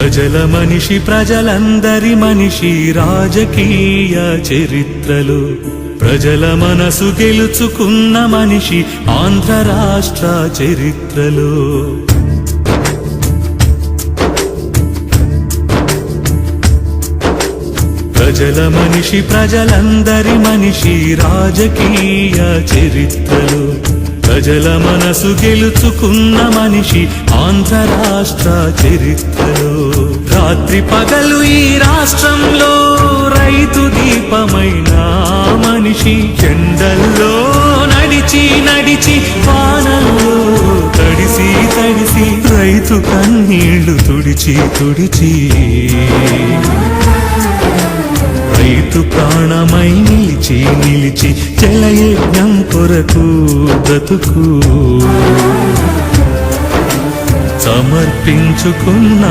ప్రజల మనిషి ప్రజలందరి మనిషి రాజకీయ చరిత్రలు ప్రజల మనసు గెలుచుకున్న మనిషి ఆంధ్ర రాష్ట్ర చరిత్రలు ప్రజల మనిషి ప్రజలందరి మనిషి రాజకీయ చరిత్రలు ప్రజల మనసు గెలుచుకున్న మనిషి ఆంధ్ర రాష్ట్ర చరిత్రలో రాత్రి పగలు ఈ రాష్ట్రంలో రైతు దీపమైన మనిషి ఎండల్లో నడిచి నడిచి వానల్లో తడిసి తడిసి రైతు కన్నీళ్లు తుడిచి తుడిచి రైతు ప్రాణమై నిలిచి నిలిచి జలయజ్ఞం కొరకు బ్రతుకు సమర్పించుకున్న